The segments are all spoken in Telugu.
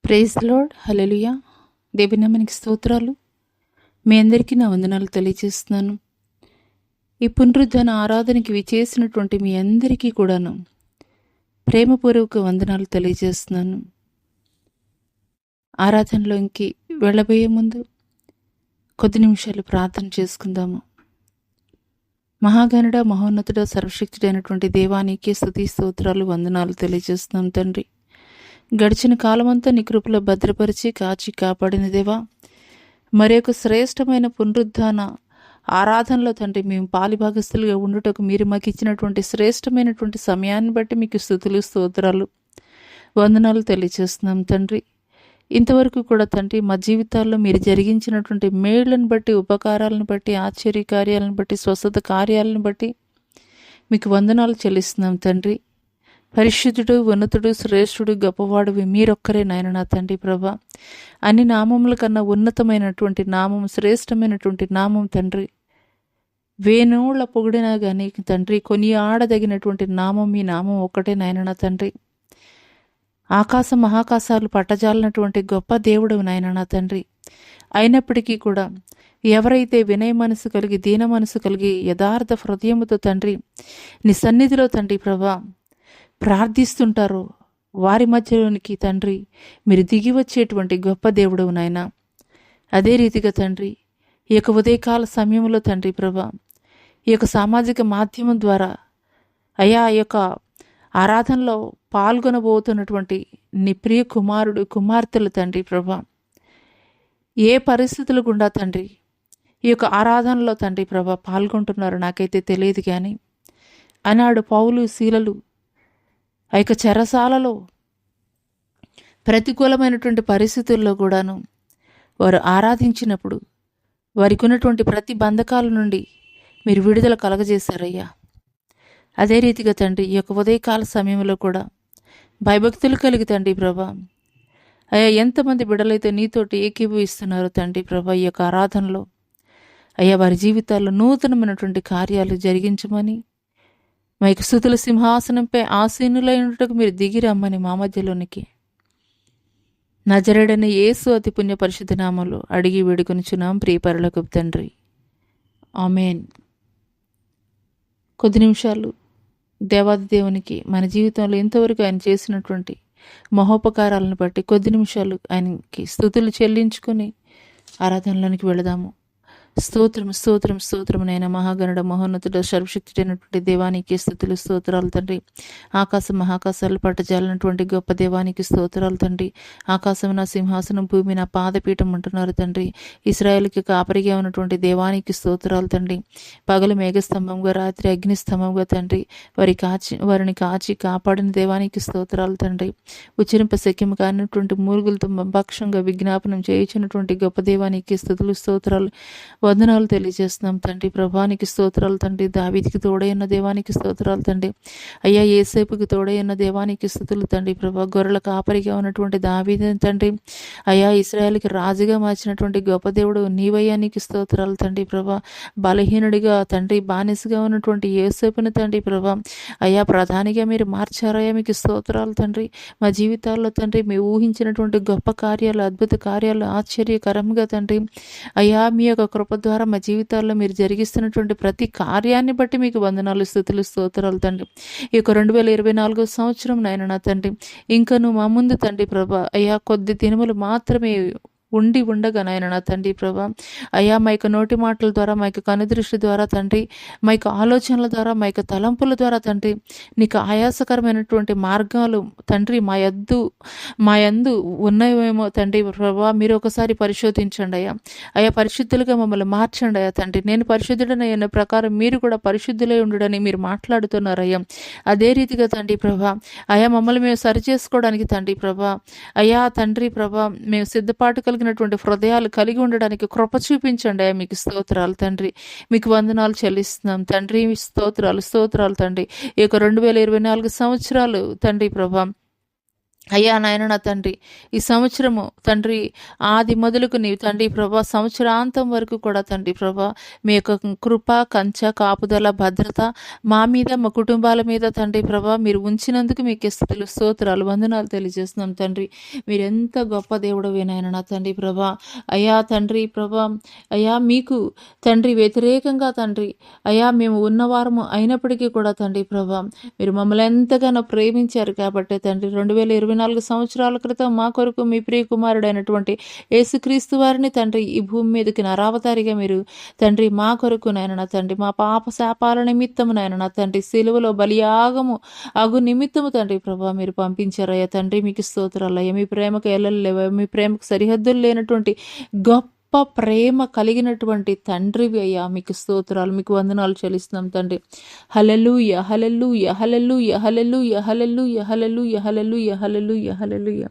Praise lord. హల్లెలూయా. దేవుని నామానికి స్తోత్రాలు. మీ అందరికీ నా వందనాలు తెలియజేస్తున్నాను. ఈ పునరుద్ధాన ఆరాధనకి విచేసినటువంటి మీ అందరికీ కూడాను ప్రేమపూర్వక వందనాలు తెలియజేస్తున్నాను. ఆరాధనలోకి వెళ్ళబోయే ముందు కొద్ది నిమిషాలు ప్రార్థన చేసుకుందాము. మహాగణుడ, మహోన్నతుడ, సర్వశక్తుడైనటువంటి దేవానికి స్తుతి స్తోత్రాలు వందనాలు తెలియజేస్తున్నాం తండ్రి. గడిచిన కాలమంతా నీ కృపలో భద్రపరిచి కాచి కాపాడిన దేవా, మరి ఒక శ్రేష్టమైన పునరుద్ధాన ఆరాధనలో తండ్రి మేము పాలిభాగస్తులుగా ఉండుటకు మీరు మాకు ఇచ్చినటువంటి శ్రేష్టమైనటువంటి సమయాన్ని బట్టి మీకు స్తుతులు స్తోత్రాలు వందనాలు తెలియజేస్తున్నాం తండ్రి. ఇంతవరకు కూడా తండ్రి మా జీవితాల్లో మీరు జరిగించినటువంటి మేళ్లను బట్టి, ఉపకారాలను బట్టి, ఆశ్చర్య కార్యాలను బట్టి, స్వస్థత కార్యాలను బట్టి మీకు వందనాలు చెల్లిస్తున్నాం తండ్రి. పరిశుద్ధుడు, ఉన్నతుడు, శ్రేష్ఠుడు, గొప్పవాడువి మీరొక్కరే నాయన నా తండ్రి ప్రభా. అన్ని నామముల కన్నా ఉన్నతమైనటువంటి నామం, శ్రేష్టమైనటువంటి నామం తండ్రి. వేణోళ్ళ పొగిడినా కానీ తండ్రి కొని ఆడదగినటువంటి నామం మీ నామం ఒక్కటే నాయన నా తండ్రి. ఆకాశ మహాకాశాలు పట్టజాలనటువంటి గొప్ప దేవుడు నాయన నా తండ్రి. అయినప్పటికీ కూడా ఎవరైతే వినయ మనసు కలిగి, దీన మనసు కలిగి, యథార్థ హృదయముతో తండ్రి నీ సన్నిధిలో తండ్రి ప్రభా ప్రార్థిస్తుంటారో వారి మధ్యలోనికి తండ్రి మీరు దిగి వచ్చేటువంటి గొప్ప దేవుడు నాయన. అదే రీతిగా తండ్రి ఈ యొక్క ఉదయకాల సమయంలో తండ్రి ప్రభా ఈ యొక్క సామాజిక మాధ్యమం ద్వారా అయా ఈ యొక్క ఆరాధనలో పాల్గొనబోతున్నటువంటి నీ ప్రియ కుమారుడు, కుమార్తెలు తండ్రి ప్రభా ఏ పరిస్థితులు గుండా తండ్రి ఈ యొక్క ఆరాధనలో తండ్రి ప్రభా పాల్గొంటున్నారో నాకైతే తెలియదు. కానీ ఆనాడు పౌలు, శీలలు ఆ యొక్క చెరసాలలో ప్రతికూలమైనటువంటి పరిస్థితుల్లో కూడాను వారు ఆరాధించినప్పుడు వారికి ఉన్నటువంటి ప్రతి బంధకాల నుండి మీరు విడుదల కలగజేశారయ్యా. అదే రీతిగా తండ్రి ఈ యొక్క ఉదయకాల సమయంలో కూడా భయభక్తులు కలిగి తండ్రి ప్రభా అయ్యా ఎంతమంది బిడ్డలైతే నీతోటి ఏకీభవిస్తున్నారో తండ్రి ప్రభా ఈ యొక్క ఆరాధనలో అయ్యా వారి జీవితాల్లో నూతనమైనటువంటి కార్యాలు జరిగించమని, మా యొక్క స్తుతుల సింహాసనంపై ఆసీనులైనట్టుకు మీరు దిగి రమ్మని మా మధ్యలోనికి నజరేడని యేసు అతి పుణ్య పరిశుద్ధ నామములో అడిగి వేడుకొనుచున్నాం ప్రియ పరలోకపు తండ్రి. ఆమేన్. కొద్ది నిమిషాలు దేవాది దేవునికి మన జీవితంలో ఎంతవరకు ఆయన చేసినటువంటి మహోపకారాలను బట్టి కొద్ది నిమిషాలు ఆయనకి స్తుతులు చెల్లించుకొని ఆరాధనలోనికి వెళదాము. స్తోత్రం స్తోత్రం స్తోత్రం నైనా మహాగణుడ, మహోన్నతుడ, సర్వశక్తుడైనటువంటి దేవానికి స్తుతులు స్తోత్రాలు తండ్రి. ఆకాశం మహాకాశాలు పట్టజాలనటువంటి గొప్ప దేవానికి స్తోత్రాలు తండ్రి. ఆకాశం నా సింహాసనం, భూమి నా పాదపీఠం అంటున్నారు తండ్రి. ఇశ్రాయేలుకి కాపరిగా ఉన్నటువంటి దేవానికి స్తోత్రాలు తండ్రి. పగలు మేఘస్తంభంగా, రాత్రి అగ్నిస్తంభంగా తండ్రి వారిని కాచి కాపాడిన దేవానికి స్తోత్రాలు తండ్రి. ఉచ్చరింప శక్యం కానిటువంటి మూలుగులతో పక్షంగా విజ్ఞాపనం చేయించినటువంటి గొప్ప దేవానికి స్తుతులు స్తోత్రాలు వందనాలు తెలియజేస్తున్నాం తండ్రి. ప్రభానికి స్తోత్రాలు తండ్రి. దావీదికి తోడైన దేవానికి స్తోత్రాలు తండ్రి. అయ్యా యేసేపుకి తోడైన దేవానికి స్తుతులు తండ్రి. ప్రభా గొర్రెల కాపరిగా ఉన్నటువంటి దావీదు తండ్రి. అయ్యా ఇశ్రాయేలుకి రాజుగా మార్చినటువంటి గొప్ప దేవుడు నీవయ్యానికి స్తోత్రాలు తండ్రి. ప్రభా బలహీనుడిగా తండ్రి బానిసగా ఉన్నటువంటి యేసేపుని తండ్రి ప్రభా అయ్యా ప్రధానిగా మీరు మార్చారయ్యా, మీకు స్తోత్రాలు తండ్రి. మా జీవితాల్లో తండ్రి మేము ఊహించినటువంటి గొప్ప కార్యాలు, అద్భుత కార్యాలు, ఆశ్చర్యకరంగా తండ్రి అయ్యా మీ యొక్క కృప ద్వారా మా జీవితాల్లో మీరు జరిగిస్తున్నటువంటి ప్రతి కార్యాన్ని బట్టి మీకు వందనాలు, స్తుతులు, స్తోత్రాలు తండ్రి. ఈ యొక్క 2024 సంవత్సరం నాయన నా తండ్రి ఇంకను మా ముందు తండ్రి ప్రభా అయ్యా కొద్ది దినములు మాత్రమే ఉండగా నాయన నా తండ్రి ప్రభా అయ్యా మా యొక్క నోటి మాటల ద్వారా, మా యొక్క కనుదృష్టి ద్వారా తండ్రి, మా యొక్క ఆలోచనల ద్వారా, మా యొక్క తలంపుల ద్వారా తండ్రి నీకు ఆయాసకరమైనటువంటి మార్గాలు తండ్రి మా యందు ఉన్నాయేమో తండ్రి ప్రభా మీరు ఒకసారి పరిశోధించండి అయ్యా. అయ్యా పరిశుద్ధులుగా మమ్మల్ని మార్చండి అయ్యా తండ్రి. నేను పరిశుద్ధుడనయ్యన్న ప్రకారం మీరు కూడా పరిశుద్ధులై ఉండడని మీరు మాట్లాడుతున్నారయ్యా. అదే రీతిగా తండ్రి ప్రభా అయ్యా మమ్మల్ని మేము సరి చేసుకోవడానికి తండ్రి ప్రభా అయ్యా తండ్రి ప్రభా మేము సిద్ధపాటు కలిగినటువంటి హృదయాలు కలిగి ఉండడానికి కృప చూపించండి అయ్యా. మీకు స్తోత్రాలు తండ్రి. మీకు వందనాలు చెల్లిస్తున్నాం తండ్రి. స్తోత్రాలు తండ్రి. ఈ యొక్క 2024 సంవత్సరాలు తండ్రి ప్రభా అయ్యా నాయన నా తండ్రి, ఈ సంవత్సరము తండ్రి ఆది మొదలుకు నీవు తండ్రి ప్రభా సంవత్సరాంతం వరకు కూడా తండ్రి ప్రభా మీ యొక్క కృప కంచ కాపుదల భద్రత మా మీద మా కుటుంబాల మీద తండ్రి ప్రభా మీరు ఉంచినందుకు మీకు స్తుతులు స్తోత్రాలు వందనాలు తెలియజేస్తున్నాం తండ్రి. మీరు ఎంత గొప్ప దేవుడవేనాయన నా తండ్రి ప్రభా. అయ్యా తండ్రి ప్రభా, అయ్యా మీకు తండ్రి వ్యతిరేకంగా తండ్రి అయ్యా మేము ఉన్నవారము అయినప్పటికీ కూడా తండ్రి ప్రభా మీరు మమ్మల్ని ఎంతగానో ప్రేమించారు కాబట్టి తండ్రి 2024 సంవత్సరాల క్రితం మా కొరకు మీ ప్రియ కుమారుడైనటువంటి యేసుక్రీస్తు వారిని తండ్రి ఈ భూమి మీదకి నరావతారిగా మీరు తండ్రి మా కొరకు నాయన నా తండ్రి మా పాప శాపాల నిమిత్తము నాయన నా తండ్రి సిలువలో బలియాగము అగు నిమిత్తము తండ్రి ప్రభా మీరు పంపించారయ్యా తండ్రి. మీకు స్తోత్రాలయ్యా. మీ ప్రేమకు ఎల్లలు లేవా, మీ ప్రేమకు సరిహద్దులు లేనటువంటి గొప్ప ప్రేమ కలిగినటువంటి తండ్రివి అయ్యా. మీకు స్తోత్రాలు, మీకు వందనాలు చెల్లిస్తున్నాం తండ్రి. హల్లెలూయా హల్లెలూయా హల్లెలూయా హల్లెలూయా హల్లెలూయా హల్లెలూయా హల్లెలూయా హల్లెలూయా హల్లెలూయా.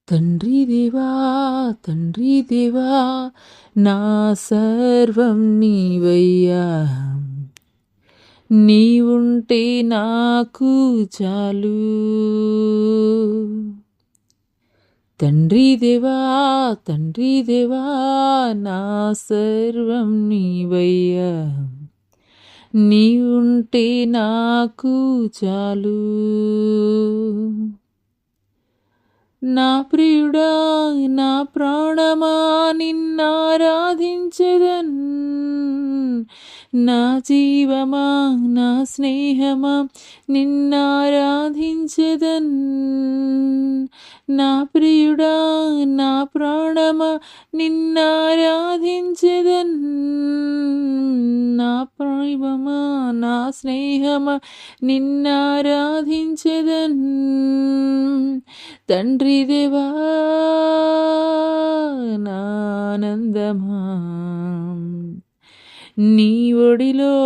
తండ్రి దేవా తండ్రి దేవా నా సర్వం నీవయ్యా, నీవుంటే నాకు చాలు. తండ్రి దేవా తండ్రి దేవా నా సర్వం నీవయ్యా, నీవుంటే నాకు చాలు. నా ప్రియుడా నా ప్రాణమా నిన్నారాధించెదన్, నా జీవమా నా స్నేహమా నిన్నారాధించెదన్. నా ప్రియుడా నా ప్రాణమా నిన్నారాధించెదన్, నా ప్రేమమా నా స్నేహమా నిన్నారాధించెదన్. తండ్రి దేవా నా ఆనందమా, నీ ఒడిలో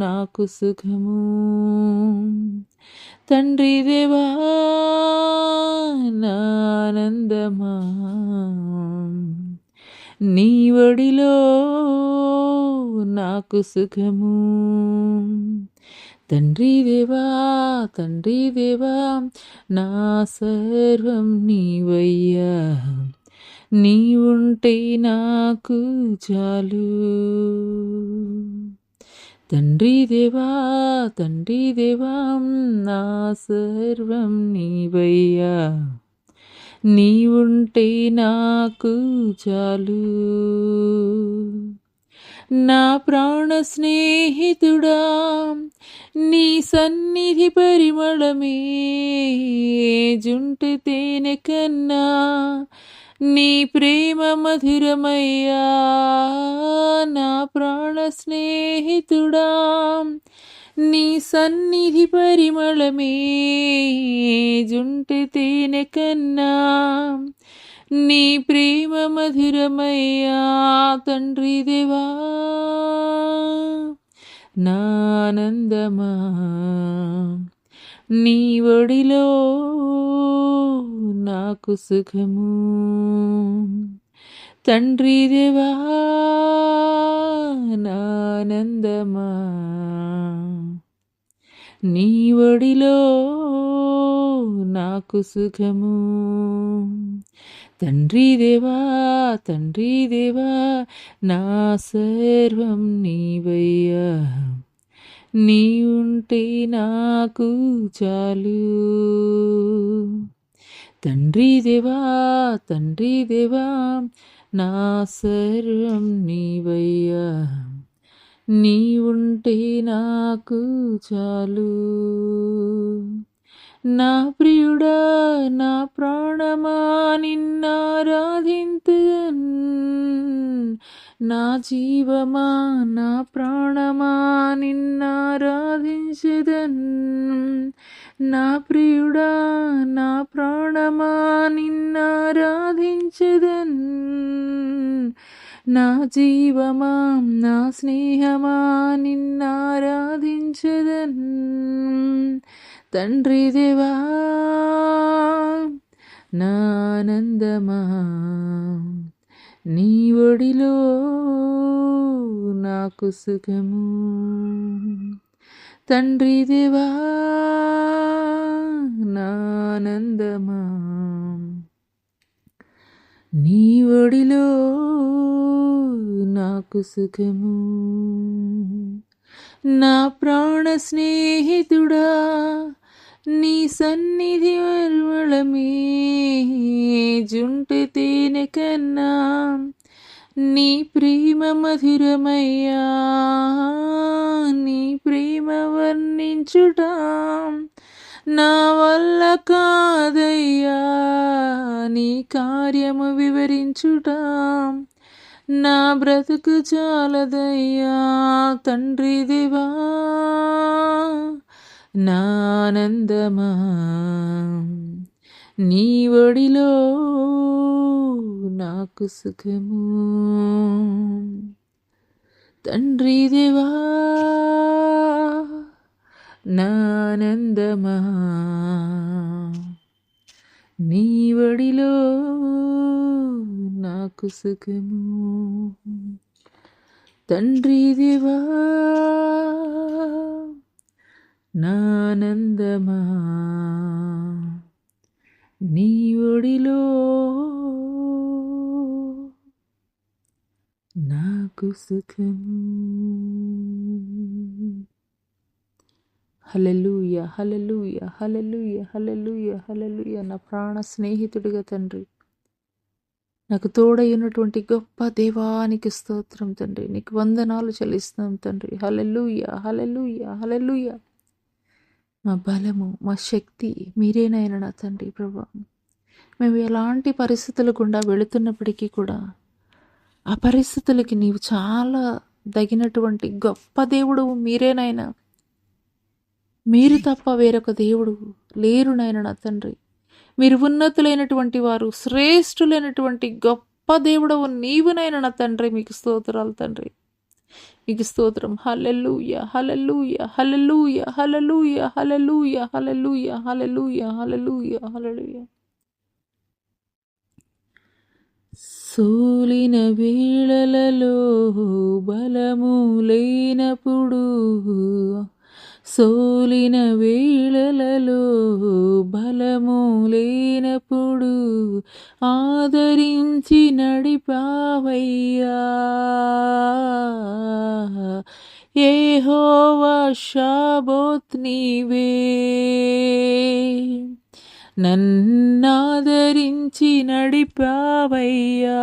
నాకు సుఖము. తండ్రి దేవా నా ఆనందమా, నీ ఒడిలో నాకు సుఖము. తండ్రి దేవా తండ్రి దేవా నా సర్వం నీవయ్యా, నీవుంటే నాకు చాలు. తండ్రి దేవా తండ్రి దేవా నా సర్వం నీవయ్యా, నీవుంటే నాకు చాలు. నా ప్రాణ స్నేహితుడా నీ సన్నిధి పరిమళమే జుంటి తేనె కన్నా, నీ ప్రేమ మధురమయ్యా. నా ప్రాణ స్నేహితుడా నీ సన్నిధి పరిమళమే జుంటి తేనె కన్నా, నీ ప్రేమ మధురమయ్యా. తండ్రి దేవా నా ఆనందమా, నీ ఒడిలో నాకు సుఖము. తండ్రి దేవా నా ఆనందమా, నీ ఒడిలో నాకు సుఖము. తండ్రి దేవా తండ్రి దేవా నా సర్వం నీవయ్యా, నీవుంటే నాకు చాలు. తండ్రి దేవా తండ్రి దేవా నా సర్వం నీవయ్యా, నీవుంటే నాకు చాలు. నా ప్రియుడా నా ప్రాణమా నిన్నారాధింతున్, నా జీవమా నా ప్రాణమా నిన్నారాధించెదన్. నా ప్రియుడా నా ప్రాణమా నిన్నారాధించెదన్, నా జీవమా నా స్నేహమా నిన్నారాధించెదన్. తండ్రి దేవా నా ఆనందమా, నీ ఒడిలో నాకు సుఖము. తండ్రి దేవా నానందమా, నీ ఒడిలో నాకు సుఖము. నా ప్రాణ స్నేహితుడా, నీ సన్నిధి మరువళమే జుంటి తేనె కన్నా నీ ప్రేమ మధురమయ్యా. నీ ప్రేమ వర్ణించుట నా వల్ల కాదయ్యా, నీ కార్యము వివరించుట నా బ్రతుకు చాలదయ్యా. తండ్రి దేవా నానందమా, నీ ఒడిలో నాకు సుఖము. తండ్రి దేవా నానందమా, నీ ఒడిలో నాకు సుఖము. తండ్రి దేవా నానందమా, నీ ఒడిలో నాకు సుఖము. హల్లెలూయా, హల్లెలూయా, హల్లెలూయా, హల్లెలూయా, హల్లెలూయా. నా ప్రాణ స్నేహితుడిగా తండ్రి, నాకు తోడైనటువంటి గొప్ప దేవానికి స్తోత్రం తండ్రి. నీకు వందనాలు చెల్లిస్తున్నాం తండ్రి. హల్లెలూయా, హల్లెలూయా, హల్లెలూయా. మా బలము, మా శక్తి మీరేనైనా నా తండ్రి. ప్రభా, మేము ఎలాంటి పరిస్థితులు గుండా వెళుతున్నప్పటికీ కూడా ఆ పరిస్థితులకి నీవు చాలా తగినటువంటి గొప్ప దేవుడు మీరేనైనా. మీరు తప్ప వేరొక దేవుడు లేరు నాయన నా తండ్రి. మీరు ఉన్నతులైనటువంటి వారు, శ్రేష్ఠులైనటువంటి గొప్ప దేవుడవు నీవునైనా నా తండ్రి. మీకు స్తోత్రాలు తండ్రి, మీకు స్తోత్రం. హల్లెలూయా, హల్లెలూయా, హల్లెలూయా, హల్లెలూయా, హల్లెలూయా, హల్లెలూయా, హల్లెలూయా, హల్లెలూయా, హల్లెలూయా. సోలిన వేళలలో బలము లేనప్పుడు, సోలిన వేళలలో బలము లేనప్పుడు ఆదరించి నడిపావయ్యా. యెహోవా షాబోత్ నీవే, నన్నాదరించి నడిపావయ్యా.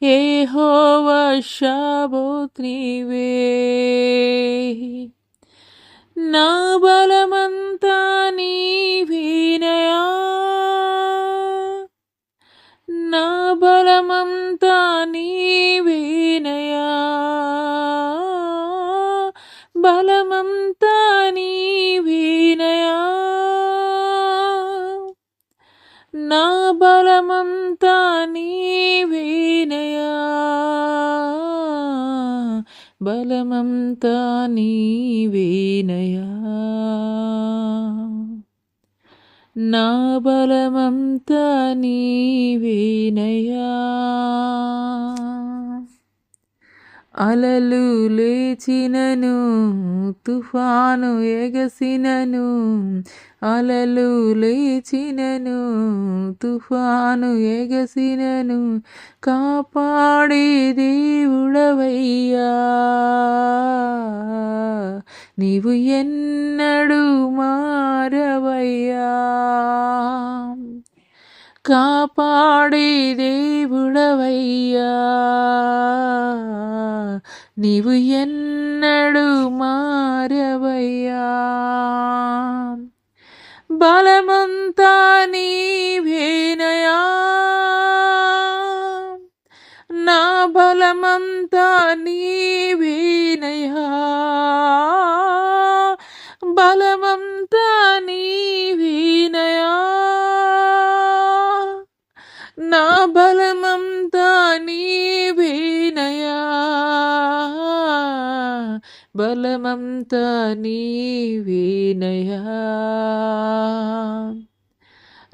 యెహోవా షాబోత్ నీవే, నా బలమంతా నీవేనయా, నా బలమంతా నీవేనయా, బలమంతా నీవేనయా, నా బలమంతా నీవేనయా, బలమంతా నీవేనయా, నా బలమంతా నీవేనయా. అలలు లేచినను, తుఫాను ఎగసినను, అలలు లేచినను, తుఫాను ఎగసినను, కాపాడే దేవుడవయ్యా. నీవు ఎన్నడూ మారవయ్యా, కాపాడే దేవుడవయ్యా. నీవు ఎన్నడూ మారవయ్యా, బలమంతా నీవేనయా, నా బలమంతా నీవేనయా, బలమంతా నీవేనయా, నా బలమంతా నీవేనయా, బలమంతా నీవేనయా,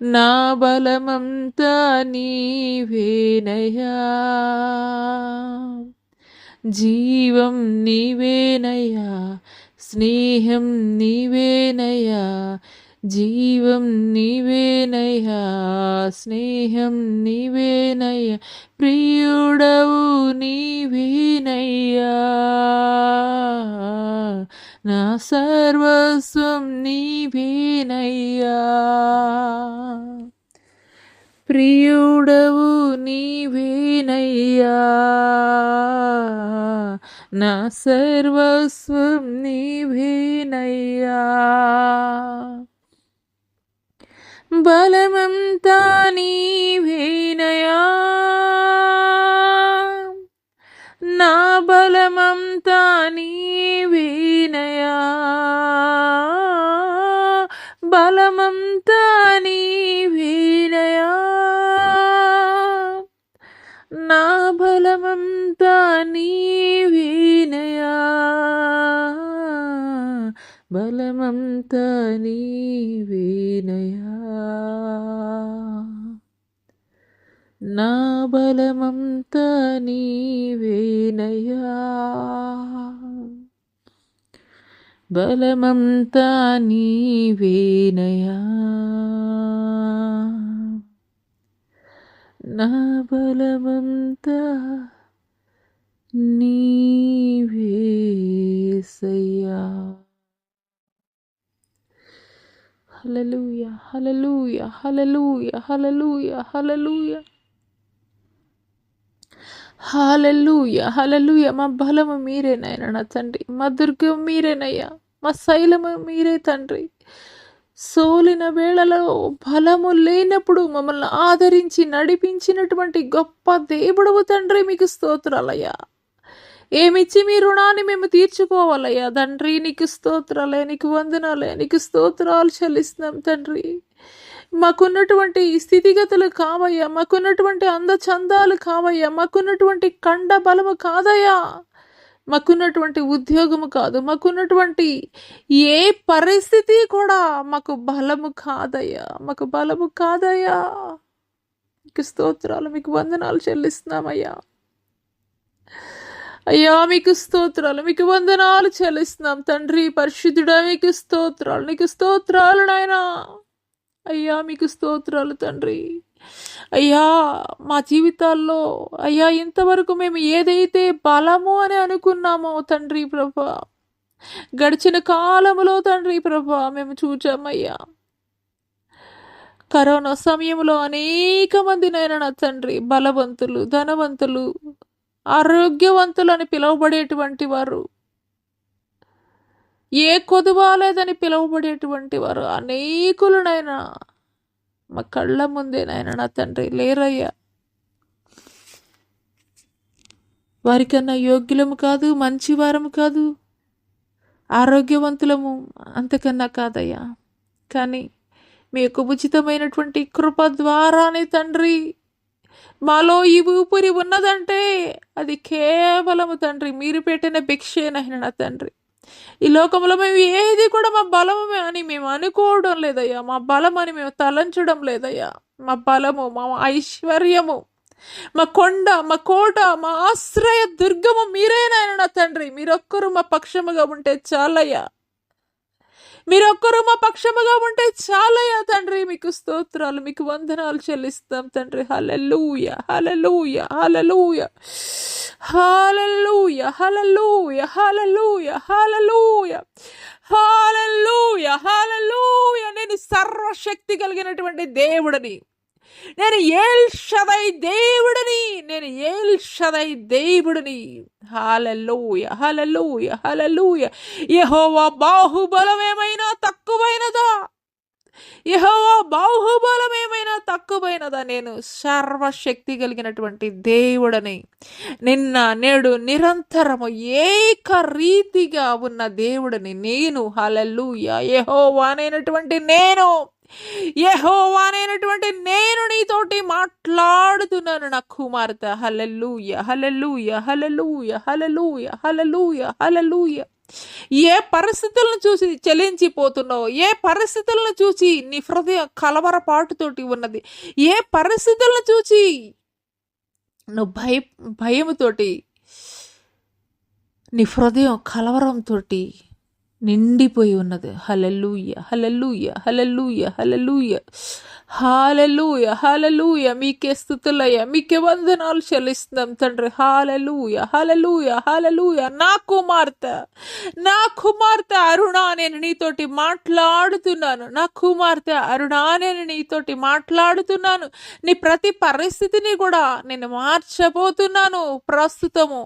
నా బలమంతా నీవేనయా. జీవం నీవేనయ్యా, స్నేహం నీవేనయ్యా, జీవం నీవేనయ్యా, స్నేహం నీవేనయ్యా, ప్రియుడవు నీవేనయ్యా, నా సర్వస్వం నీవేనయ్యా, ప్రియుడవు నీవేనయ్యా, నా సర్వస్వం నీవేనయ్యా, బలమంతా నీవేనయ్యా, నా బలమంతా నీవేనయ్యా, బలమంతా నీవేనయ్యా, నా బలమంతా నీవేనయ్యా, బలమంతా నీవేనయ్యా, నా బలమంతా నీవేనయ్యా, బలమంతా నీవేనయ్యా, నా బలమంతా నీవేసయ్యా. హల్లెలూయా, హల్లెలూయా, హల్లెలూయా, హల్లెలూయా, హల్లెలూయా, హల్లెలూయా, హల్లెలూయా. మా బలము మీరేనాయన నా తండ్రి, మా దుర్గం మీరేనయ్యా, మా శైలము మీరే తండ్రి. సోలిన వేళలో బలము లేనప్పుడు మమ్మల్ని ఆదరించి నడిపించినటువంటి గొప్ప దేవుడవు తండ్రి, మీకు స్తోత్రాలయ్యా. ఏమిచ్చి మీ రుణాన్ని మేము తీర్చుకోవాలయ్యా తండ్రి, నీకు స్తోత్రాలే, నీకు వందనాలే, నీకు స్తోత్రాలు చెల్లిస్తున్నాం తండ్రి. మాకున్నటువంటి స్థితిగతులు కావయ్యా, మాకున్నటువంటి అందచందాలు కావయ్యా, మాకున్నటువంటి కండ బలము కాదయ్యా, మాకున్నటువంటి ఉద్యోగము కాదు, మాకున్నటువంటి ఏ పరిస్థితి కూడా మాకు బలము కాదయ్యా, మాకు బలము కాదయ్యా. మీకు స్తోత్రాలు, మీకు వందనాలు చెల్లిస్తున్నామయ్యా. అయ్యా మీకు స్తోత్రాలు, మీకు వందనాలు చెల్లిస్తున్నాం తండ్రి. పరిశుద్ధుడా మీకు స్తోత్రాలు, నీకు స్తోత్రాలు నాయనా. అయ్యా మీకు స్తోత్రాలు తండ్రి. అయ్యా మా జీవితాల్లో అయ్యా ఇంతవరకు మేము ఏదైతే బలము అని అనుకున్నామో తండ్రి ప్రభా, గడిచిన కాలములో తండ్రి ప్రభా మేము చూచామయ్యా. కరోనా సమయంలో అనేక మంది నాయన తండ్రి బలవంతులు, ధనవంతులు, ఆరోగ్యవంతులు అని పిలువబడేటువంటి వారు, ఏ కొదువాలేదని పిలువబడేటువంటి వారు అనేకులనైనా మా కళ్ళ ముందే నాయన నా తండ్రి లేరయ్యా. వారికన్నా యోగ్యులము కాదు, మంచివారము కాదు, ఆరోగ్యవంతులము అంతకన్నా కాదయ్యా. కానీ మీ యొక్క ఉచితమైనటువంటి కృప ద్వారానే తండ్రి మాలో ఈ ఊపిరి ఉన్నదంటే అది కేవలము తండ్రి మీరు పెట్టిన భిక్షేనైనా నా తండ్రి. ఈ లోకంలో మేము ఏది కూడా మా బలమే అని మేము అనుకోవడం లేదయ్యా, మా బలం అని మేము తలంచడం లేదయ్యా. మా బలము, మా ఐశ్వర్యము, మా కొండ, మా కోట, మా ఆశ్రయ దుర్గము మీరేనాయన నా తండ్రి. మీరొక్కరు మా పక్షముగా ఉంటే చాలయ్యా, మీరొక్కరు మా పక్షముగా ఉంటే చాలయ్యా తండ్రి. మీకు స్తోత్రాలు, మీకు వందనాలు చెల్లిస్తాం తండ్రి. హల్లెలూయా, హల్లెలూయా, హల్లెలూయా, హల్లెలూయా, హల్లెలూయా, హల్లెలూయా, హల్లెలూయా, హల్లెలూయా, హల్లెలూయా. నేను సర్వశక్తి కలిగినటువంటి దేవుడిని, నేను ఏల్ షదై దేవుడిని, నేను ఏల్ షదై దేవుడిని. హల్లెలూయా, హల్లెలూయా, హల్లెలూయా. యెహోవా బాహుబలం ఏమైనా తక్కువైనదా? యెహోవా బాహుబలం ఏమైనా తక్కువైనదా? నేను సర్వశక్తి కలిగినటువంటి దేవుడని, నిన్న నేడు నిరంతరము ఏకరీతిగా ఉన్న దేవుడిని నేను. హల్లెలూయా. యెహోవానైనటువంటి నేను నీతోటి మాట్లాడుతున్నాను నా కుమార్తె. హల్లెలూయా, హల్లెలూయా, హల్లెలూయా, హల్లెలూయా, హల్లెలూయా, హల్లెలూయా. ఏ పరిస్థితులను చూసి చలించిపోతున్నావు, ఏ పరిస్థితులను చూసి నీ హృదయం కలవరపాటుతోటి ఉన్నది, ఏ పరిస్థితులను చూసి నువ్వు భయముతోటి నీ హృదయం కలవరంతో నిండిపోయి ఉన్నది. హల్లెలూయ, హల్లెలూయ, హల్లెలూయ, హల్లెలూయ, హల్లెలూయ, హల్లెలూయ. మీకే స్తుతులయ్యా, మీకే వందనాలు చెల్లిస్తున్నాం తండ్రి. హల్లెలూయ, హల్లెలూయ, హల్లెలూయ. నా కుమార్తె అరుణ, నేను నీతోటి మాట్లాడుతున్నాను. నా కుమార్తె అరుణ, నేను నీతోటి మాట్లాడుతున్నాను. నీ ప్రతి పరిస్థితిని కూడా నేను మార్చబోతున్నాను. ప్రస్తుతము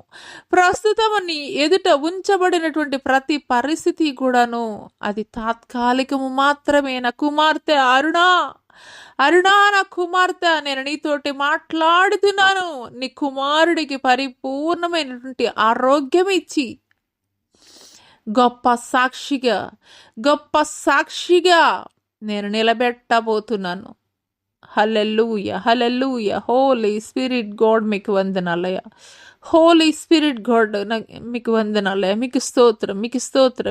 నీ ఎదుట ఉంచబడినటువంటి ప్రతి పరిస్థితి కూడాను అది తాత్కాలికము మాత్రమే. నా కుమార్తె అరుణా, నా కుమార్తె, నేను నీతోటి మాట్లాడుతున్నాను. నీ కుమారుడికి పరిపూర్ణమైనటువంటి ఆరోగ్యం ఇచ్చి గొప్ప సాక్షిగా నేను నిలబెట్టబోతున్నాను. హల్లెలూయ, హల్లెలూయ. హోలీ స్పిరిట్ గాడ్ మీకు వందనాలయ్యా. హోలీ స్పిరిట్ గాడ్ మీకు వందనాలయ్యా. మీకు స్తోత్రం,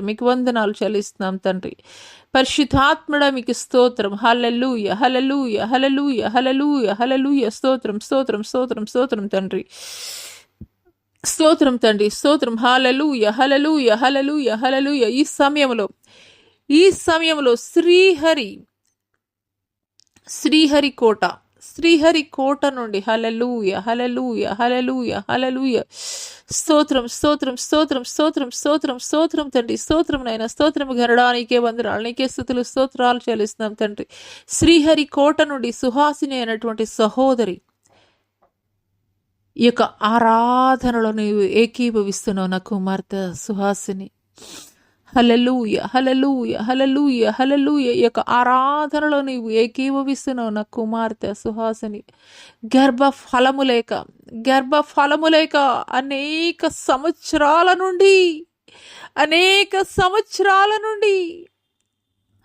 మీకు వందనాలు చెల్లిస్తున్నాం తండ్రి. పరిశుద్ధాత్ముడ మీకు స్తోత్రం. హల్లెలూయ, హల్లెలూయ, హల్లెలూయ, హల్లెలూయ, హల్లెలూయ. స్తోత్రం తండ్రి. స్తోత్రం తండ్రి, స్తోత్రం. హల్లెలూయ, హల్లెలూయ, హల్లెలూయ, హల్లెలూయ. ఈ సమయంలో శ్రీహరికోట నుండి హల్లెలూయ, హల్లెలూయ, హల్లెలూయ, హల్లెలూయ. స్తోత్రం తండ్రి. స్తోత్రం నాయన, స్తోత్రం గరుడా, నీకే వందనాలు, నీకే స్తుతులు, స్తోత్రాలు చెల్లిస్తున్నాం తండ్రి. శ్రీహరికోట నుండి సుహాసిని అయినటువంటి సహోదరి ఈ యొక్క ఆరాధనలో నీవు ఏకీభవిస్తున్నావు నా కుమార్తె సుహాసిని. హల్లెలూయ, హల్లెలూయ, హల్లెలూయ, హల్లెలూయ. ఈ యొక్క ఆరాధనలో నీవు ఏకీభవిస్తున్నావు నా కుమార్తె సుహాసిని. గర్భఫలము లేక అనేక సంవత్సరాల నుండి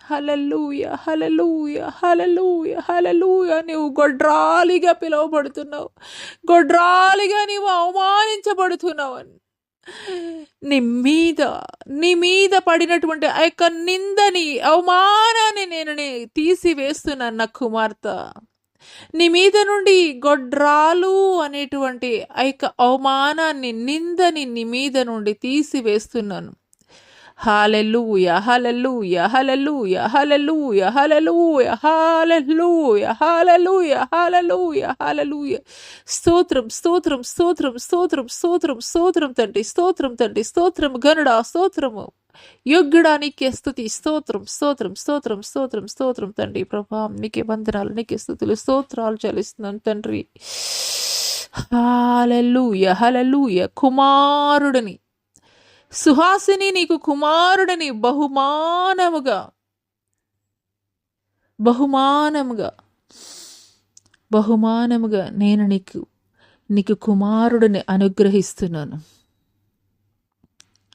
హల్లెలూయ, హల్లెలూయ, హల్లెలూయ, హల్లెలూయ. నీవు గొడ్రాలిగా పిలువబడుతున్నావు, గొడ్రాలిగా నీవు అవమానించబడుతున్నావు. నీ మీద పడినటువంటి ఆ యొక్క నిందని, అవమానాన్ని నేను తీసివేస్తున్నాను నా కుమార్తె. నీ మీద నుండి గొడ్రాలు అనేటువంటి ఆ యొక్క అవమానాన్ని, నిందని నీ మీద నుండి తీసివేస్తున్నాను. హల్లెలూయ, హల్లెలూయ, హల్లెలూయ, హల్లెలూయ, హల్లెలూయ, హల్లెలూయ, హల్లెలూయ, హల్లెలూయ, హల్లెలూయ. స్తోత్రం తండ్రి. స్తోత్రం గనుడా, స్తోత్రము యోగ్యుడా, నీకే స్తుతి. స్తోత్రం తండ్రి. ప్రభా, నీకే వందనాలు, నీకే స్తుతులు, స్తోత్రాలు చెల్లిస్తున్నాను తండ్రి. హల్లెలూయ, హల్లెలూయ. కుమారుడిని సుహాసిని, నీకు కుమారుడిని బహుమానముగా నేను నీకు కుమారుడిని అనుగ్రహిస్తున్నాను.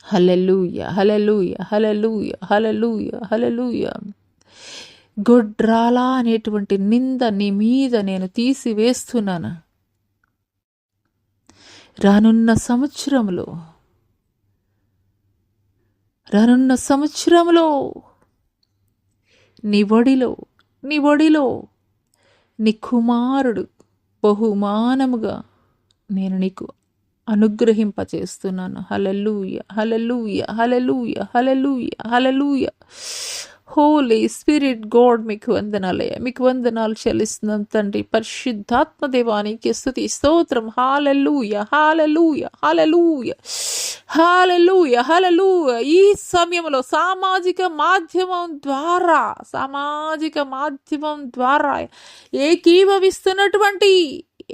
హల్లెలూయ, హల్లెలూయ, హల్లెలూయ, హల్లెలూయ, హల్లెలూయ. గొడ్రాలా అనేటువంటి నింద నీ మీద నేను తీసివేస్తున్నాను. రానున్న సంవత్సరంలో నీ ఒడిలో నీ కుమారుడు బహుమానముగా నేను నీకు అనుగ్రహింపచేస్తున్నాను. హల్లెలూయ, హల్లెలూయ, హల్లెలూయ, హల్లెలూయ, హల్లెలూయ. హోలీ స్పిరిట్ గాడ్ మీకు వందనాలయ్యా, మీకు వందనాలు చెల్లిస్తున్నాం తండ్రి. పరిశుద్ధాత్మ దేవానికి స్తుతి, స్తోత్రం. హల్లెలూయ, హల్లెలూయ, హల్లెలూయ, హల్లెలూయ, హల్లెలూయ. ఈ సమయంలో సామాజిక మాధ్యమం ద్వారా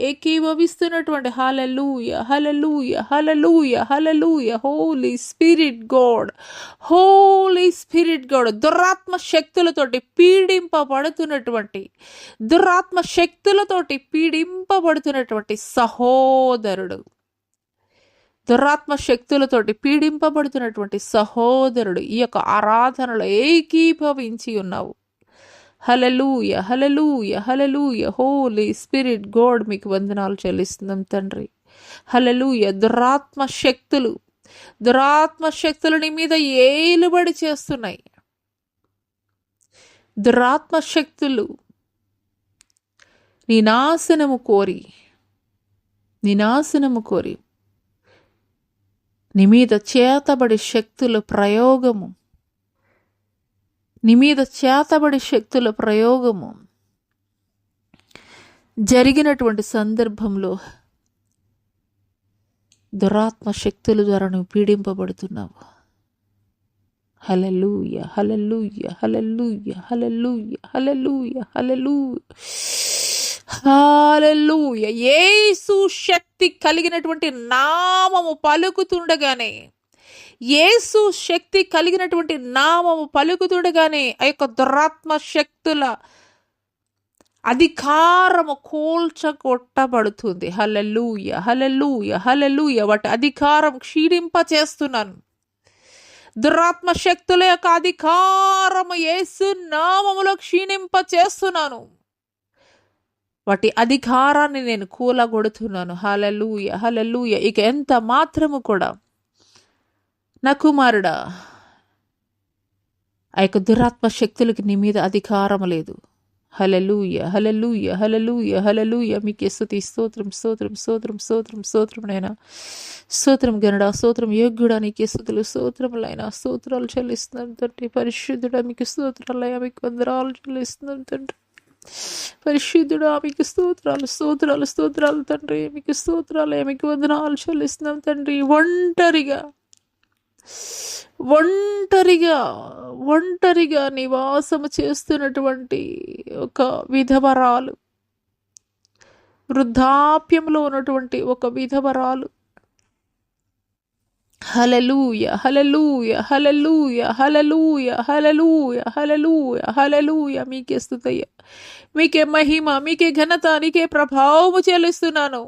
ఏకీభవిస్తున్నటువంటి హల్లెలూయ, హల్లెలూయ, హల్లెలూయ, హల్లెలూయ. హోలీ స్పిరిట్ గాడ్ దురాత్మ శక్తులతోటి పీడింపబడుతున్నటువంటి సహోదరుడు ఈ యొక్క ఆరాధనలో ఏకీభవించి ఉన్నావు. హల్లెలూయ, హల్లెలూయ, హల్లెలూయ. హోలీ స్పిరిట్ గాడ్ మీకు వందనాలు చెల్లిస్తున్నాం తండ్రి. హల్లెలూయ. దురాత్మ శక్తులు నీ మీద ఏలుబడి చేస్తున్నాయి. దురాత్మ శక్తులు నీ నాశనము కోరి నీ మీద చేతబడి శక్తుల ప్రయోగము, నీ మీద చేతబడి శక్తుల ప్రయోగము జరిగినటువంటి సందర్భంలో దురాత్మ శక్తుల ద్వారా నువ్వు పీడింపబడుతున్నావు. హల్లెలూయా, హల్లెలూయా, హల్లెలూయా, హల్లెలూయా, హల్లెలూయా, హల్లెలూయా, హల్లెలూయా. యేసు శక్తి కలిగినటువంటి నామము పలుకుతుండగానే, యేసు శక్తి కలిగినటువంటి నామము పలుకుతుండగానే ఆ యొక్క దురాత్మ శక్తుల అధికారము కూల్చగొట్టబడుతుంది. హల్లెలూయా, హల్లెలూయా, హల్లెలూయా. వాటి అధికారం క్షీణింపచేస్తున్నాను. దురాత్మ శక్తుల యొక్క అధికారము యేసు నామములో క్షీణింపచేస్తున్నాను. వాటి అధికారాన్ని నేను కూలగొడుతున్నాను. హల్లెలూయా, హల్లెలూయా. ఇక ఎంత మాత్రము కూడా నా కుమారుడా, ఆ యొక్క దురాత్మ శక్తులకి నీ మీద అధికారం లేదు. హల్లెలూయా, హల్లెలూయా, హల్లెలూయా, హల్లెలూయా. మీకే స్తుతి, స్తోత్రం, స్తోత్రం, స్తోత్రం, స్తోత్రం, స్తోత్రం నైనా, స్తోత్రం గనుడా, స్తోత్రం యోగ్యుడా, నీకే స్తుతులు స్తోత్రములైనా, స్తోత్రాలు చెల్లిస్తున్నాం తండ్రి. పరిశుద్ధుడా మీకు స్తోత్రాలయ్యా, మీకు వందనాలు చెల్లిస్తున్నాం తండ్రి. పరిశుద్ధుడా మీకు స్తోత్రాలు, స్తోత్రాలు, స్తోత్రాలు తండ్రి. మీకు స్తోత్రాలయ్యా, మీకు వందనాలు చెల్లిస్తున్నాం తండ్రి. ఒంటరిగా నివాసము చేస్తున్నటువంటి ఒక విధవరాలు, వృద్ధాప్యంలో ఉన్నటువంటి ఒక విధవరాలు. హల్లెలూయా, హల్లెలూయా, హల్లెలూయా, హల్లెలూయా, హల్లెలూయా, హల్లెలూయా, హల్లెలూయా. మీకే స్తుతయ్యా, మీకే మహిమ, మీకే ఘనత, నీకే ప్రభావము చెల్లిస్తున్నాను.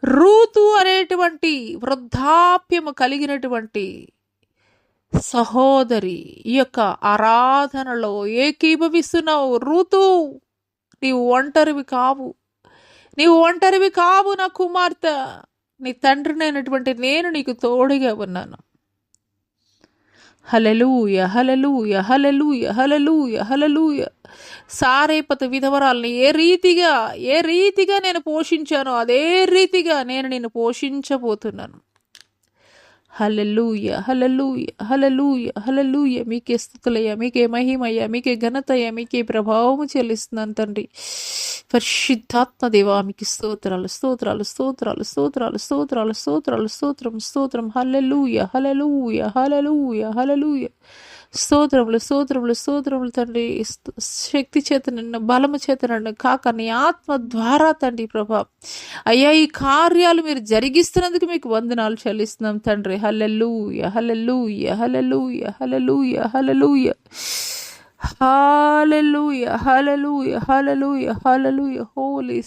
రూతు అనేటువంటి వృద్ధాప్యము కలిగినటువంటి సహోదరి ఈ యొక్క ఆరాధనలో ఏకీభవిస్తున్నావు. రూతు, నీవు ఒంటరివి కావు, నీవు ఒంటరివి కావు నా కుమార్తె. నీ తండ్రినైనటువంటి నేను నీకు తోడుగా ఉన్నాను. హల్లెలూయా, హల్లెలూయా, హల్లెలూయా, హల్లెలూయా, హల్లెలూయా. సారేపత విధవరాల్ని ఏ రీతిగా నేను పోషించానో అదే రీతిగా నేను నిన్ను పోషించబోతున్నాను. హల్లెలూయా, హల్లెలూయా, హల్లెలూయా, హల్లెలూయా. మీకే స్తుతులయ్యా, మీకే మహిమయ్యా, మీకే ఘనతయ్యా, మీకే ప్రభావము చెల్లిస్తున్నాను తండ్రి. పరిశుద్ధాత్మ దేవా మీకు స్తోత్రాలు, స్తోత్రాలు, స్తోత్రాలు, స్తోత్రాలు, స్తోత్రాలు, స్తోత్రాలు, స్తోత్రం, స్తోత్రం. హల్లెలూయా, హల్లెలూయా, హల్లెలూయా, హల్లెలూయా. స్తోత్రములు, స్తోత్రములు, స్తోత్రములు తండ్రి. శక్తి చేత నన్ను, బలము చేత నన్ను కాక నీ ఆత్మ ద్వారా తండ్రి ప్రభా అయ్యా ఈ కార్యాలు మీరు జరిగిస్తున్నందుకు మీకు వందనాలు చెల్లిస్తున్నాం తండ్రి. హల్లెలూయా, హల్లెలూయా, హల్లెలూయా, హల్లెలూయా, హల్లెలూయా, హల్లెలూయా, హల్లెలూయా, హల్లెలూయా, హల్లెలూయా. హోలీ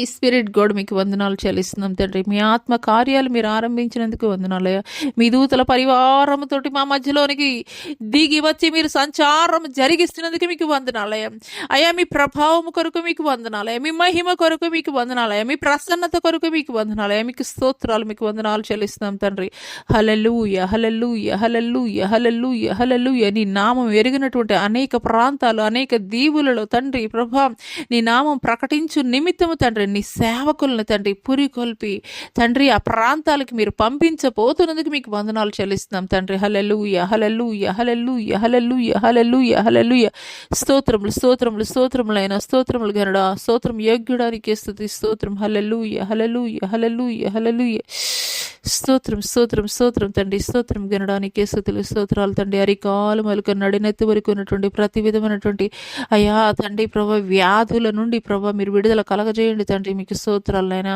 స్పిరిట్ గాడ్ మీకు వందనాలు చెల్లిస్తున్నాం తండ్రి. మీ ఆత్మ కార్యాలు మీరు ఆరంభించినందుకు వందనాలయ్యా. మీ దూతల పరివారముతోటి మా మధ్యలోనికి దిగి వచ్చి మీరు సంచారం జరిగిస్తున్నందుకు మీకు వందనాలయ్యా. అయ్యా మీ ప్రభావము కొరకు మీకు వందనాలయ్యా, మీ మహిమ కొరకు మీకు వందనాలయ్యా, మీ ప్రసన్నత కొరకు మీకు వందనాలయ్యా. మీకు స్తోత్రాలు, మీకు వందనాలు చెల్లిస్తున్నాం తండ్రి. హల్లెలూయా, హల్లెలూయా, హల్లెలూయా, హల్లెలూయా, హల్లెలూయా. నీ నామం ఎరిగినటువంటి అనేక ప్రాంతాలు, అనేక దీవులలో తండ్రి ప్రభా నీ నామం ప్రకటించు నిమిత్తము తండ్రి నీ సేవకులను తండ్రి పురికొల్పి తండ్రి ఆ ప్రాంతాలకు మీరు పంపించబోతున్నందుకు మీకు వందనాలు చెల్లిస్తున్నాం తండ్రి. హల్లెలూయా, హల్లెలూయా, హల్లెలూయా, హల్లెలూయా, హల్లెలూయా, హల్లెలూయా. స్తోత్రములు, స్తోత్రములు, స్తోత్రములైన స్తోత్రములు గనుడా, స్తోత్రం యోగ్యుడానికి స్తుతి, స్తోత్రం. హల్లెలూయా, హల్లెలూయా, హల్లెలూయా, హల్లెలూయా. స్తోత్రం, స్తోత్రం, స్తోత్రం తండ్రి. స్తోత్రం గనడానికి స్తుతులు, స్తోత్రాలు తండ్రి. అరికాలు మొదలుకొని నడినెత్తి వరకు ఉన్నటువంటి ప్రతి విధమైనటువంటి అయ్యా తండ్రి ప్రభా వ్యాధుల నుండి ప్రభా మీరు విడుదల కలగజేయండి తండ్రి. మీకు స్తోత్రాలైనా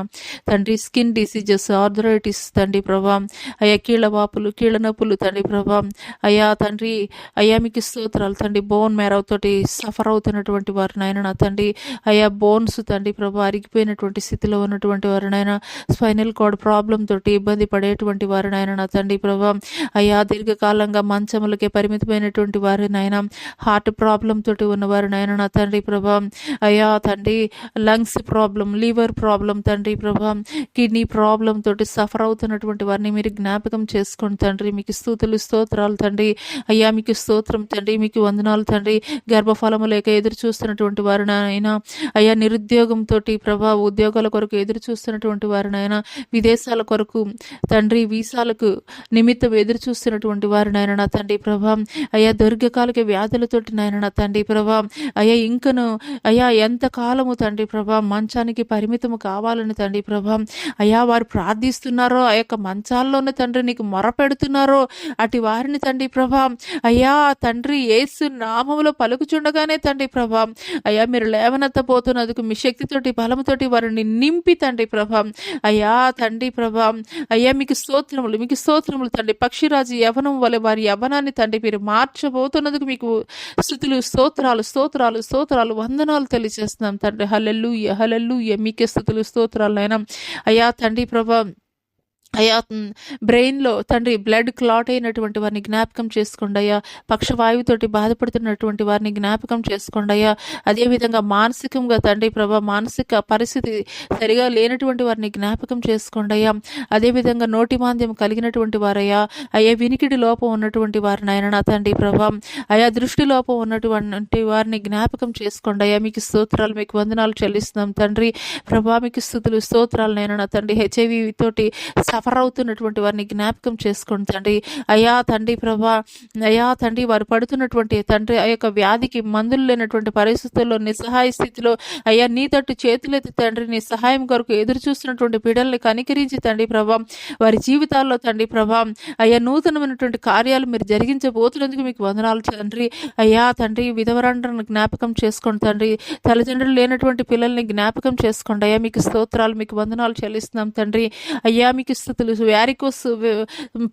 తండ్రి. స్కిన్ డిసీజెస్, ఆర్థరైటిస్ తండ్రి ప్రభా, అయ్యా కీళ్ళ వాపులు, కీళ్ళ నొప్పులు తండ్రి ప్రభా, అయ్యా తండ్రి అయ్యా మీకు స్తోత్రాలు తండ్రి. బోన్ మ్యారో తోటి సఫర్ అవుతున్నటువంటి వారినైనా నా తండ్రి, అయ్యా బోన్స్ తండ్రి ప్రభా అరిగిపోయినటువంటి స్థితిలో ఉన్నటువంటి వారినైనా, స్పైనల్ కార్డ్ ప్రాబ్లం తోటి ఇబ్బంది ఇబ్బంది పడేటువంటి వారు నాయన నా తండ్రి ప్రభా, అయ్యా దీర్ఘకాలంగా మంచములకే పరిమితమైనటువంటి వారు నాయన, హార్ట్ ప్రాబ్లం తోటి ఉన్నవారు నాయన నా తండ్రి ప్రభా, అయ్యా తండ్రి లంగ్స్ ప్రాబ్లం, లివర్ ప్రాబ్లం తండ్రి ప్రభా, కిడ్నీ ప్రాబ్లం తోటి సఫర్ అవుతున్నటువంటి వారిని మీరు జ్ఞాపకం చేసుకోండి తండ్రి. మీకు స్తుతులు స్తోత్రాలు తండ్రి. అయ్యా మీకు స్తోత్రం తండ్రి, మీకు వందనాలు తండ్రి. గర్భఫలము లేక ఎదురు చూస్తున్నటువంటి వారు నాయన, అయ్యా నిరుద్యోగంతో ప్రభా ఉద్యోగాల కొరకు ఎదురు చూస్తున్నటువంటి వారు నాయన, విదేశాల కొరకు తండ్రి వీసాలకు నిమిత్తం ఎదురు చూస్తున్నటువంటి వారు నాయన నా తండ్రి ప్రభా, అయ్యా దీర్ఘకాలిక వ్యాధులతోటి నాయన నా తండ్రి ప్రభా, అయ్యా ఇంకను అయ్యా ఎంత కాలము తండ్రి ప్రభా మంచానికి పరిమితము కావాలని తండ్రి ప్రభా, అయ్యా వారు ప్రార్థిస్తున్నారో ఆ యొక్క మంచాల్లోనే తండ్రి నీకు మొరపెడుతున్నారో అటు వారిని తండ్రి ప్రభా, అయ్యా తండ్రి యేసు నామములో పలుకుచుండగానే తండ్రి ప్రభా, అయ్యా మీరు లేవనెత్తబోతున్నందుకు మీ శక్తితోటి బలముతోటి వారిని నింపి తండ్రి ప్రభా, అయ్యా తండ్రి ప్రభా, అయ్యా మీకు స్తోత్రములు, మీకు స్తోత్రములు తండ్రి. పక్షిరాజు యవనం వలె వారి యవనాన్ని తండ్రి మీరు మార్చబోతున్నందుకు మీకు స్తుతులు స్తోత్రాలు స్తోత్రాలు స్తోత్రాలు వందనాలు తెలియజేస్తున్నాం తండ్రి. హల్లెలూయా హల్లెలూయా, మీకే స్తుతులు స్తోత్రాలు నాయనా. అయ్యా తండ్రి ప్రభా, అయ్యా బ్రెయిన్లో తండ్రి బ్లడ్ క్లాట్ అయినటువంటి వారిని జ్ఞాపకం చేసుకోండి అయ్యా. పక్షవాయువుతోటి బాధపడుతున్నటువంటి వారిని జ్ఞాపకం చేసుకోండి అయ్యా. అదేవిధంగా మానసికంగా తండ్రి ప్రభా మానసిక పరిస్థితి సరిగా లేనటువంటి వారిని జ్ఞాపకం చేసుకోండి అయ్యా. అదేవిధంగా నోటి మాంద్యం కలిగినటువంటి వారయ్యా, అయ్యా వినికిడి లోపం ఉన్నటువంటి వారిని ఆయన నా తండ్రి ప్రభా, అయ్యా దృష్టి లోపం ఉన్నటువంటి వారిని జ్ఞాపకం చేసుకోండి అయ్యా. మీకు స్తోత్రాలు, మీకు వందనాలు చెల్లిస్తున్నాం తండ్రి ప్రభా, మీకు స్తుతులు స్తోత్రాలు నాయన నా తండ్రి. హెచ్ఐవి తోటి సఫర్ అవుతున్నటువంటి వారిని జ్ఞాపకం చేసుకోండి తండ్రి. అయ్యా తండ్రి ప్రభా, అయ్యా తండ్రి వారు పడుతున్నటువంటి తండ్రి ఆ యొక్క వ్యాధికి మందులు లేనటువంటి పరిస్థితుల్లో నిస్సహాయ స్థితిలో అయ్యా నీ తట్టు చేతులెత్తి తండ్రి నీ సహాయం కొరకు ఎదురు చూస్తున్నటువంటి బిడ్డల్ని కనికరించి తండ్రి ప్రభా, వారి జీవితాల్లో తండ్రి ప్రభా, అయ్యా నూతనమైనటువంటి కార్యాలు మీరు జరిగించబోతున్నందుకు మీకు వందనాలు తండ్రి. అయ్యా తండ్రి విధవరాండ్రను జ్ఞాపకం చేసుకోండి తండ్రి. తల్లిదండ్రులు లేనటువంటి పిల్లల్ని జ్ఞాపకం చేసుకోండి అయ్యా. మీకు స్తోత్రాలు, మీకు వందనాలు చెల్లిస్తున్నాం తండ్రి. అయ్యా మీకు స్తుతులు. వ్యారికోస్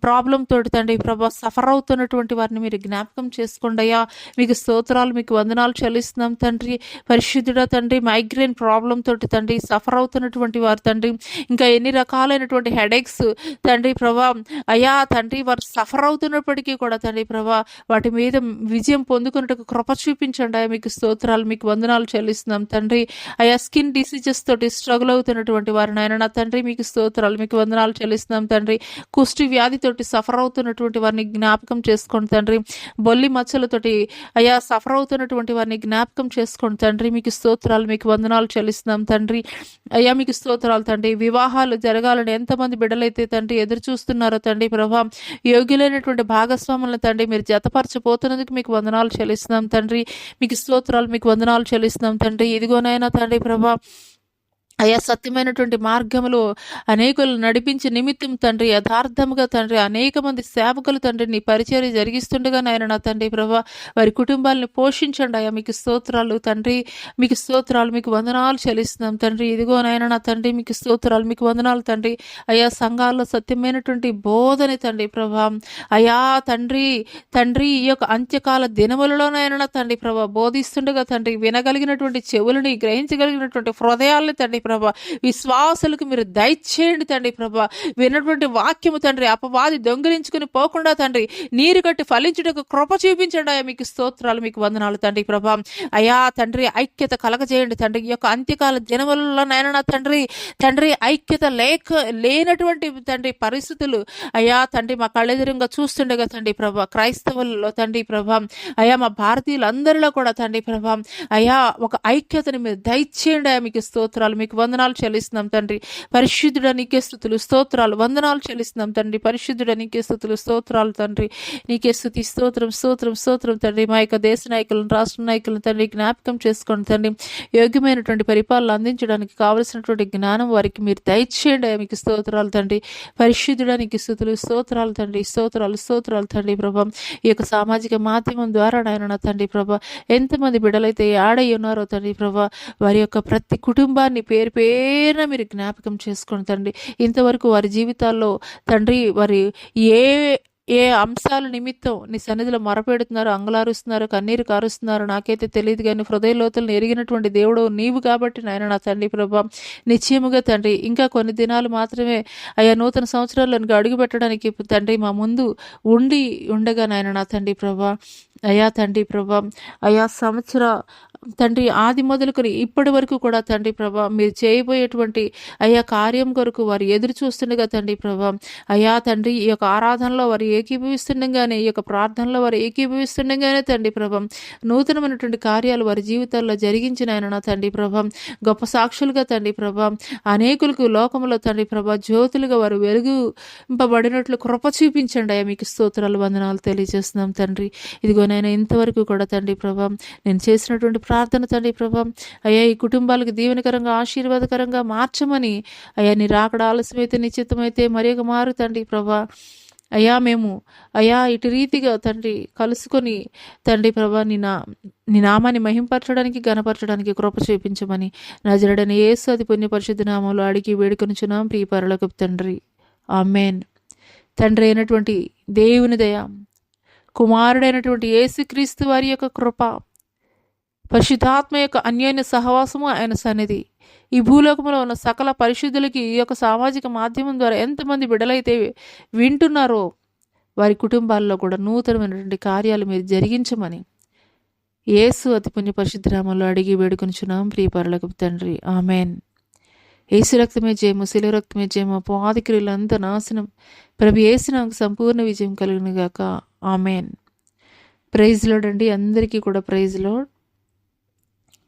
ప్రాబ్లం తోటి తండ్రి ప్రభా సఫర్ అవుతున్నటువంటి వారిని మీరు జ్ఞాపకం చేసుకోండి అయ్యా. మీకు స్తోత్రాలు, మీకు వందనాలు చెల్లిస్తున్నాం తండ్రి. పరిశుద్ధుడా తండ్రి, మైగ్రేన్ ప్రాబ్లం తోటి తండ్రి సఫర్ అవుతున్నటువంటి వారు తండ్రి, ఇంకా ఎన్ని రకాలైనటువంటి హెడేక్స్ తండ్రి ప్రభా, అయ్యా తండ్రి వారు సఫర్ అవుతున్నప్పటికీ కూడా తండ్రి ప్రభా వాటి మీద విజయం పొందుకున్నట్టుకు కృప చూపించండి అయ్యా. మీకు స్తోత్రాలు, మీకు వందనాలు చెల్లిస్తున్నాం తండ్రి. అయ్యా స్కిన్ డిసీజెస్ తోటి స్ట్రగుల్ అవుతున్నటువంటి వారు నాయన నా తండ్రి, మీకు స్తోత్రాలు, మీకు వందనాలు చెల్లిస్తున్నాం తండ్రి. కుష్టి వ్యాధితోటి సఫర్ అవుతున్నటువంటి వారిని జ్ఞాపకం చేసుకోండి తండ్రి. బొల్లి మచ్చలతోటి అయ్యా సఫర్ అవుతున్నటువంటి వారిని జ్ఞాపకం చేసుకోండి తండ్రి. మీకు స్తోత్రాలు, మీకు వందనాలు చెల్లిస్తున్నాం తండ్రి. అయ్యా మీకు స్తోత్రాలు తండ్రి. వివాహాలు జరగాలని ఎంతమంది బిడ్డలైతే తండ్రి ఎదురు చూస్తున్నారో తండ్రి ప్రభా, యోగ్యులైనటువంటి భాగస్వాములను తండ్రి మీరు జతపరచబోతున్నందుకు మీకు వందనాలు చెల్లిస్తున్నాం తండ్రి. మీకు స్తోత్రాలు, మీకు వందనాలు చెల్లిస్తున్నాం తండ్రి. ఇదిగోనైనా తండ్రి ప్రభా, అయ్యా సత్యమైనటువంటి మార్గములో అనేకులు నడిపించి నిమిత్తం తండ్రి యథార్థముగా తండ్రి అనేక మంది సేవకులు తండ్రి నీ పరిచర్య జరిగిస్తుండగా నాయన నా తండ్రి ప్రభా వారి కుటుంబాలను పోషించండి అయ్యా. మీకు స్తోత్రాలు తండ్రి, మీకు స్తోత్రాలు, మీకు వందనాలు చెల్లిస్తున్నాం తండ్రి. ఇదిగో నాయన నా తండ్రి, మీకు స్తోత్రాలు, మీకు వందనాలు తండ్రి. అయ్యా సంఘాల్లో సత్యమైనటువంటి బోధని తండ్రి ప్రభా, అయ్యా తండ్రి తండ్రి ఈ యొక్క అంత్యకాల దినములలోనైనా నా తండ్రి ప్రభా బోధిస్తుండగా తండ్రి వినగలిగినటువంటి చెవులని గ్రహించగలిగినటువంటి హృదయాలని తండ్రి ప్రభా విశ్వాసులకు మీరు దయచేయండి తండ్రి ప్రభా. విన్నటువంటి వాక్యము తండ్రి అపవాది దొంగిలించుకుని పోకుండా తండ్రి నీరు కట్టి ఫలించుటకు కృప చూపించండి అయ్యా. మీకు స్తోత్రాలు, మీకు వందనాలు తండ్రి ప్రభా. అయ్యా తండ్రి ఐక్యత కలగజేయండి తండ్రి. ఈ యొక్క అంత్యకాల దినములలో నాయన తండ్రి తండ్రి ఐక్యత లేనటువంటి తండ్రి పరిస్థితులు అయ్యా తండ్రి మా కళ్ళెదురుగా చూస్తుండగా తండ్రి ప్రభా క్రైస్తవులలో తండ్రి ప్రభా, అయ్యా మా భారతీయులందరిలో కూడా తండ్రి ప్రభా అయ్యా ఒక ఐక్యతని మీరు దయచేయండి అయ్యా. మీకు స్తోత్రాలు, మీకు వందనాలు చెల్లిస్తున్నాం తండ్రి. పరిశుద్ధుడ నీకే స్తుతులు స్తోత్రాలు వందనాలు చెల్లిస్తున్నాం తండ్రి. పరిశుద్ధుడ నీకే స్తుతులు స్తోత్రాలు తండ్రి. నీకే స్తుతి స్తోత్రం స్తోత్రం స్తోత్రం తండ్రి. మా యొక్క దేశ నాయకులను రాష్ట్ర నాయకులను తండ్రి జ్ఞాపకం చేసుకోండి తండ్రి. యోగ్యమైనటువంటి పరిపాలన అందించడానికి కావలసినటువంటి జ్ఞానం వారికి మీరు దయచేయండి అయ్యా. మీకు స్తోత్రాలు తండ్రి. పరిశుద్ధుడ నీకే స్తుతులు స్తోత్రాలు తండ్రి. స్తోత్రాలు స్తోత్రాలు తండ్రి ప్రభా. ఈ యొక్క సామాజిక మాధ్యమం ద్వారా నాయన నా తండ్రి ప్రభా ఎంతమంది బిడ్డలైతే ఆడై ఉన్నారో తండ్రి ప్రభా వారి యొక్క ప్రతి కుటుంబాన్ని పేరు పేరున మీరు జ్ఞాపకం చేసుకోండి తండ్రి. ఇంతవరకు వారి జీవితాల్లో తండ్రి వారి ఏ ఏ అంశాల నిమిత్తం నీ సన్నిధిలో మొరపెడుతున్నారు, అంగలారుస్తున్నారు, కన్నీరు కారుస్తున్నారు నాకైతే తెలియదు, కానీ హృదయ లోతులను ఎరిగినటువంటి దేవుడు నీవు కాబట్టి నాయన నా తండ్రి ప్రభా, నిశ్చయముగా తండ్రి ఇంకా కొన్ని దినాలు మాత్రమే అయ్యా నూతన సంవత్సరాలకు అడుగు పెట్టడానికి తండ్రి మా ముందు ఉండగా నాయన నా తండ్రి ప్రభా, అయా తండ్రి ప్రభా, అయా సంవత్సర తండ్రి ఆది మొదలుకొని ఇప్పటి వరకు కూడా తండ్రి ప్రభా మీరు చేయబోయేటువంటి అయ్యా కార్యం కొరకు వారు ఎదురు చూస్తుండగా తండ్రి ప్రభా, అయా తండ్రి ఈ యొక్క ఆరాధనలో వారు ఏకీభవిస్తుండగానే, ఈ యొక్క ప్రార్థనలో వారు ఏకీభవిస్తుండగానే తండ్రి ప్రభా నూతనమైనటువంటి కార్యాలు వారి జీవితాల్లో జరిగించిన ఆయన నా తండ్రి ప్రభా, గొప్ప సాక్షులుగా తండ్రి ప్రభా అనేకులకు లోకంలో తండ్రి ప్రభా జ్యోతులుగా వారు వెలుగుంపబడినట్లు కృప చూపించండి అయ్యా. మీకు స్తోత్రాలు వందనాలు తెలియజేస్తున్నాం తండ్రి. ఇదిగోనైనా ఇంతవరకు కూడా తండ్రి ప్రభా నేను చేసినటువంటి ప్రార్థన తండ్రి ప్రభా అయ్యా ఈ కుటుంబాలకు దీవెనకరంగా ఆశీర్వాదకరంగా మార్చమని అయ్యా నీ రాకడ ఆలస్యమైతే నిశ్చితమైతే మరి ఒక మారు తండ్రి ప్రభా అయ్యా మేము అయ్యా ఇటు రీతిగా తండ్రి కలుసుకొని తండ్రి ప్రభా నీ నామాన్ని మహింపరచడానికి ఘనపరచడానికి కృప చూపించమని నజరుడైన యేసు అతి పుణ్య పరిశుద్ధ నామంలో అడిగి వేడుకొనుచున్నాం ప్రియ పరలోకపు తండ్రి, ఆమేన్. తండ్రి అయినటువంటి దేవుని దయ, కుమారుడైనటువంటి యేసుక్రీస్తు వారి యొక్క కృప, పరిశుద్ధాత్మ యొక్క అన్యోన్య సహవాసము ఆయన సన్నిధి ఈ భూలోకంలో ఉన్న సకల పరిశుద్ధులకి ఈ యొక్క సామాజిక మాధ్యమం ద్వారా ఎంతమంది బిడ్డలైతే వింటున్నారో వారి కుటుంబాల్లో కూడా నూతనమైనటువంటి కార్యాలు మీరు జరిగించమని యేసు అతి పుణ్య పరిశుద్ధనామంలో అడిగి వేడుకొనుచున్నాం ప్రియ పరలోకపు తండ్రి, ఆమేన్. యేసు రక్తమే జయము, శిలువ రక్తమే జయము, అపవాది క్రియలంతా నాశనం, ప్రభు యేసు నాకు సంపూర్ణ విజయం కలుగును గాక, ఆమేన్. ప్రైజ్ లార్డ్ అండి, అందరికీ కూడా ప్రైజ్ లార్డ్.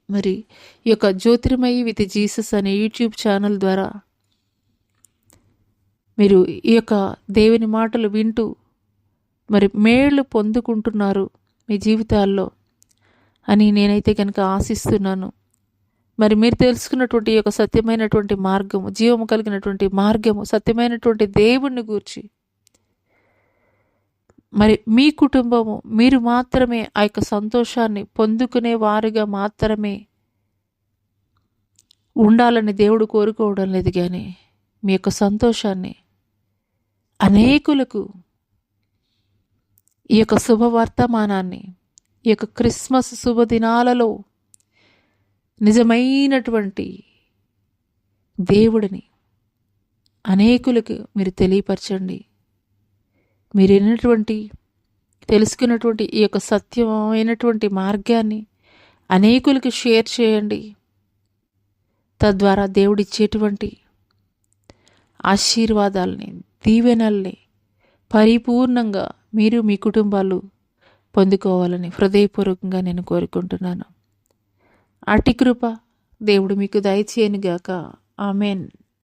మరి ఈ యొక్క జ్యోతిర్మయి విత్ జీసస్ అనే యూట్యూబ్ ఛానల్ ద్వారా మీరు ఈ యొక్క దేవుని మాటలు వింటూ మరి మేళ్ళు పొందుకుంటున్నారు మీ జీవితాల్లో అని నేనైతే కనుక ఆశిస్తున్నాను. మరి మీరు తెలుసుకున్నటువంటి ఈ యొక్క సత్యమైనటువంటి మార్గము, జీవము కలిగినటువంటి మార్గము, సత్యమైనటువంటి దేవుణ్ణి గూర్చి మరి మీ కుటుంబము మీరు మాత్రమే ఆ యొక్క సంతోషాన్ని పొందుకునే వారుగా మాత్రమే ఉండాలని దేవుడు కోరుకోవడం లేదు, కానీ మీ యొక్క సంతోషాన్ని అనేకులకు ఈ యొక్క శుభవర్తమానాన్ని ఈ యొక్క క్రిస్మస్ శుభదినాలలో నిజమైనటువంటి దేవుడిని అనేకులకు మీరు తెలియపరచండి. మీరు విన్నటువంటి తెలుసుకున్నటువంటి ఈ యొక్క సత్యమైనటువంటి మార్గాన్ని అనేకులకు షేర్ చేయండి. తద్వారా దేవుడిచ్చేటువంటి ఆశీర్వాదాలని, దీవెనల్ని పరిపూర్ణంగా మీరు మీ కుటుంబాలు పొందుకోవాలని హృదయపూర్వకంగా నేను కోరుకుంటున్నాను. అట్టి కృప దేవుడు మీకు దయచేయనుగాక, ఆమేన్.